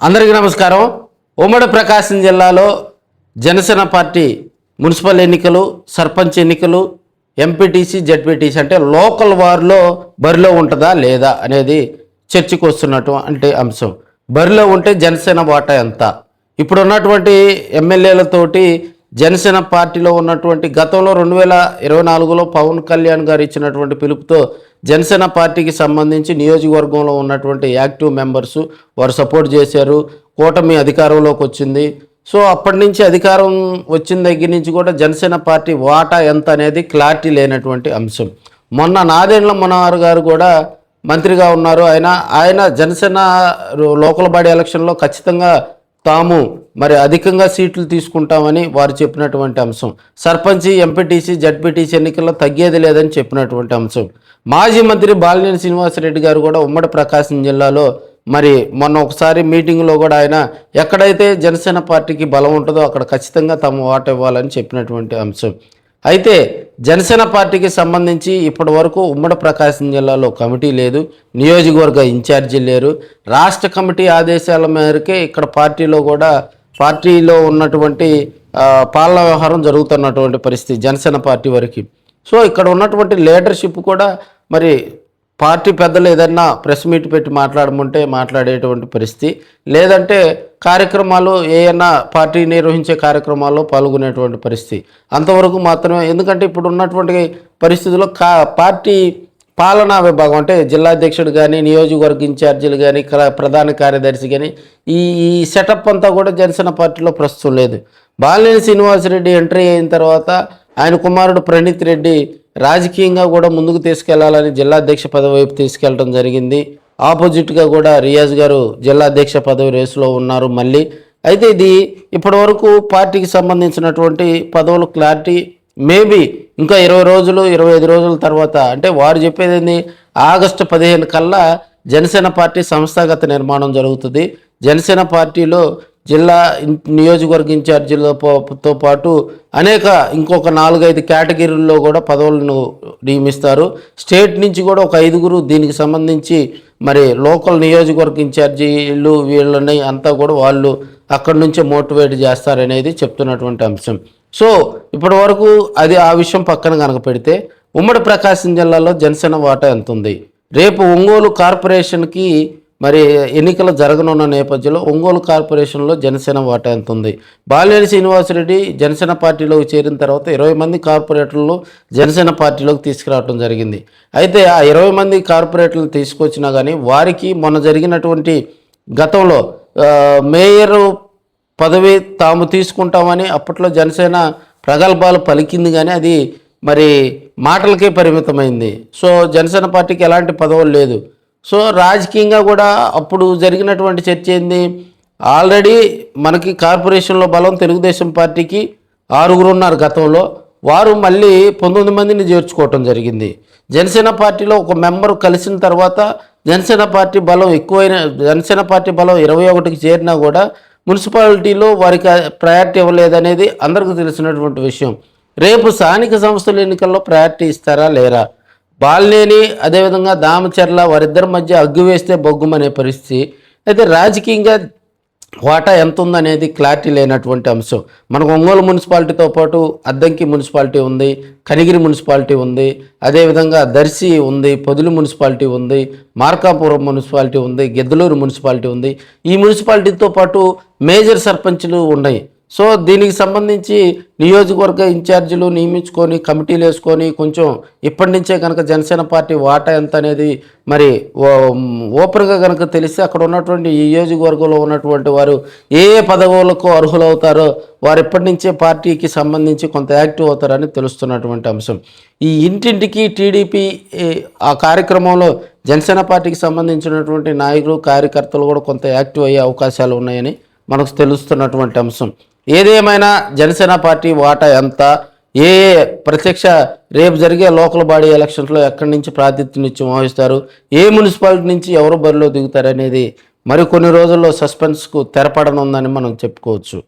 అందరికీ నమస్కారం. ఉమ్మడి ప్రకాశం జిల్లాలో జనసేన పార్టీ మున్సిపల్ ఎన్నికలు, సర్పంచ్ ఎన్నికలు, ఎంపీటీసీ, జెడ్పీటీసీ అంటే లోకల్ వార్లో బరిలో ఉంటుందా లేదా అనేది చర్చకు వస్తున్నటువంటి అంశం. బరిలో ఉంటే జనసేన వాటా ఎంత? ఇప్పుడు ఉన్నటువంటి ఎమ్మెల్యేలతోటి జనసేన పార్టీలో ఉన్నటువంటి గతంలో 2024లో పవన్ కళ్యాణ్ గారు ఇచ్చినటువంటి పిలుపుతో జనసేన పార్టీకి సంబంధించి నియోజకవర్గంలో ఉన్నటువంటి యాక్టివ్ మెంబర్స్ వారు సపోర్ట్ చేశారు. కూటమి అధికారంలోకి వచ్చింది. సో అప్పటి నుంచి అధికారం వచ్చిన దగ్గర నుంచి కూడా జనసేన పార్టీ వాటా ఎంత అనేది క్లారిటీ లేనటువంటి అంశం. మొన్న నాదెండ్ల మనోహర్ గారు కూడా మంత్రిగా ఉన్నారు. ఆయన జనసేన లోకల్ బాడీ ఎలక్షన్లో ఖచ్చితంగా తాము అధికంగా సీట్లు తీసుకుంటామని వారు చెప్పినటువంటి అంశం. సర్పంచి, ఎంపీటీసీ, జడ్పీటీసీ ఎన్నికల్లో తగ్గేది లేదని చెప్పినటువంటి అంశం. మాజీ మంత్రి బాలినేని శ్రీనివాసరెడ్డి గారు కూడా ఉమ్మడి ప్రకాశం జిల్లాలో మొన్న ఒకసారి మీటింగ్లో కూడా ఆయన ఎక్కడైతే జనసేన పార్టీకి బలం ఉంటుందో అక్కడ ఖచ్చితంగా తమ వాట ఇవ్వాలని చెప్పినటువంటి అంశం. అయితే జనసేన పార్టీకి సంబంధించి ఇప్పటి వరకు ఉమ్మడి ప్రకాశం జిల్లాలో కమిటీ లేదు, నియోజకవర్గ ఇన్ఛార్జీ లేరు. రాష్ట్ర కమిటీ ఆదేశాల మేరకే ఇక్కడ పార్టీలో ఉన్నటువంటి పాలనా వ్యవహారం జరుగుతున్నటువంటి పరిస్థితి జనసేన పార్టీ వరకు. సో ఇక్కడ ఉన్నటువంటి లీడర్షిప్ కూడా పార్టీ పెద్దలు ఏదన్నా ప్రెస్ మీట్ పెట్టి మాట్లాడమంటే మాట్లాడేటువంటి పరిస్థితి, లేదంటే కార్యక్రమాలు ఏదన్నా పార్టీ నిర్వహించే కార్యక్రమాల్లో పాల్గొనేటువంటి పరిస్థితి అంతవరకు మాత్రమే. ఎందుకంటే ఇప్పుడు ఉన్నటువంటి పరిస్థితుల్లో పార్టీ పాలనా విభాగం అంటే జిల్లా అధ్యక్షుడు కానీ, నియోజకవర్గ ఇన్ఛార్జీలు కానీ, ప్రధాన కార్యదర్శి కానీ ఈ సెటప్ అంతా కూడా జనసేన పార్టీలో ప్రస్తుతం లేదు. బాలినేని శ్రీనివాసరెడ్డి ఎంట్రీ అయిన తర్వాత ఆయన కుమారుడు ప్రణీత్ రెడ్డి రాజకీయంగా కూడా ముందుకు తీసుకెళ్లాలని జిల్లా అధ్యక్ష పదవి వైపు తీసుకెళ్లడం జరిగింది. ఆపోజిట్గా కూడా రియాజ్ గారు జిల్లా అధ్యక్ష పదవి రేసులో ఉన్నారు మళ్ళీ. అయితే ఇది ఇప్పటి వరకు పార్టీకి సంబంధించినటువంటి పదవులు క్లారిటీ మేబీ ఇంకా 20 రోజులు 25 రోజుల తర్వాత, అంటే వారు చెప్పేది ఆగస్టు 15 కల్లా జనసేన పార్టీ సంస్థాగత నిర్మాణం జరుగుతుంది. జనసేన పార్టీలో జిల్లా నియోజకవర్గ ఇన్ఛార్జీలతో పాటు ఇంకొక 4-5 కేటగిరీల్లో కూడా పదవులను నియమిస్తారు. స్టేట్ నుంచి కూడా ఒక 5గురు దీనికి సంబంధించి లోకల్ నియోజకవర్గ ఇన్ఛార్జీలు వీళ్ళని అంతా కూడా వాళ్ళు అక్కడి నుంచే మోటివేట్ చేస్తారనేది చెప్తున్నటువంటి అంశం. సో ఇప్పటి వరకు ఆ విషయం పక్కన కనుక పెడితే ఉమ్మడి ప్రకాశం జిల్లాలో జనసేన వాటా ఎంత ఉంది? రేపు ఒంగోలు కార్పొరేషన్కి ఎన్నికలు జరగనున్న నేపథ్యంలో ఒంగోలు కార్పొరేషన్లో జనసేన వాటా ఎంత ఉంది? బాలినేని శ్రీనివాసరెడ్డి జనసేన పార్టీలోకి చేరిన తర్వాత 20 మంది కార్పొరేటర్లు జనసేన పార్టీలోకి తీసుకురావడం జరిగింది. అయితే ఆ 20 మంది కార్పొరేటర్లు తీసుకొచ్చినా కానీ వారికి మొన్న జరిగినటువంటి గతంలో మేయర్ పదవి తాము తీసుకుంటామని అప్పట్లో జనసేన ప్రగల్భాలు పలికింది, కానీ అది మాటలకే పరిమితమైంది. సో జనసేన పార్టీకి ఎలాంటి పదవులు లేదు. సో రాజకీయంగా కూడా అప్పుడు జరిగినటువంటి చర్చ ఏంది, ఆల్రెడీ మనకి కార్పొరేషన్లో బలం తెలుగుదేశం పార్టీకి 6గురు ఉన్నారు గతంలో, వారు మళ్ళీ 19 మందిని చేర్చుకోవటం జరిగింది. జనసేన పార్టీలో ఒక మెంబరు కలిసిన తర్వాత జనసేన పార్టీ బలం 21కి చేరినా కూడా మున్సిపాలిటీలో వారికి ప్రయారిటీ ఇవ్వలేదనేది అందరికీ తెలిసినటువంటి విషయం. రేపు స్థానిక సంస్థల ఎన్నికల్లో ప్రయారిటీ ఇస్తారా లేరా? బాలినేని అదేవిధంగా దామచర్ల వారిద్దరి మధ్య అగ్గు వేస్తే బొగ్గుమనే పరిస్థితి. అయితే రాజకీయంగా వాటా ఎంత ఉందనేది క్లారిటీ లేనటువంటి అంశం. మనకు ఒంగోలు మున్సిపాలిటీతో పాటు అద్దంకి మున్సిపాలిటీ ఉంది, కనిగిరి మున్సిపాలిటీ ఉంది, అదేవిధంగా దర్శి ఉంది, పొదిలి మున్సిపాలిటీ ఉంది, మార్కాపురం మున్సిపాలిటీ ఉంది, గిద్దలూరు మున్సిపాలిటీ ఉంది. ఈ మున్సిపాలిటీతో పాటు మేజర్ సర్పంచ్లు ఉన్నాయి. సో దీనికి సంబంధించి నియోజకవర్గ ఇన్ఛార్జీలు నియమించుకొని కమిటీలు వేసుకొని కొంచెం ఇప్పటి నుంచే కనుక జనసేన పార్టీ వాటా ఎంత అనేది ఓపెన్గా కనుక తెలిస్తే అక్కడ ఉన్నటువంటి ఈ నియోజకవర్గంలో ఉన్నటువంటి వారు ఏ పదవులకు అర్హులవుతారో వారు ఇప్పటి నుంచే పార్టీకి సంబంధించి కొంత యాక్టివ్ అవుతారని తెలుస్తున్నటువంటి అంశం. ఈ ఇంటింటికి టీడీపీ ఆ కార్యక్రమంలో జనసేన పార్టీకి సంబంధించినటువంటి నాయకులు కార్యకర్తలు కూడా కొంత యాక్టివ్ అయ్యే అవకాశాలు ఉన్నాయని మనకు తెలుస్తున్నటువంటి అంశం. ఏదేమైనా జనసేన పార్టీ వాటా ఎంత, ప్రత్యక్ష రేపు జరిగే లోకల్ బాడీ ఎలక్షన్స్లో ఎక్కడి నుంచి ప్రాతినిధ్యం వహిస్తారు, ఏ మున్సిపాలిటీ నుంచి ఎవరు బరిలో దిగుతారు అనేది మరికొన్ని రోజుల్లో సస్పెన్స్కు తెరపడనుందని మనం చెప్పుకోవచ్చు.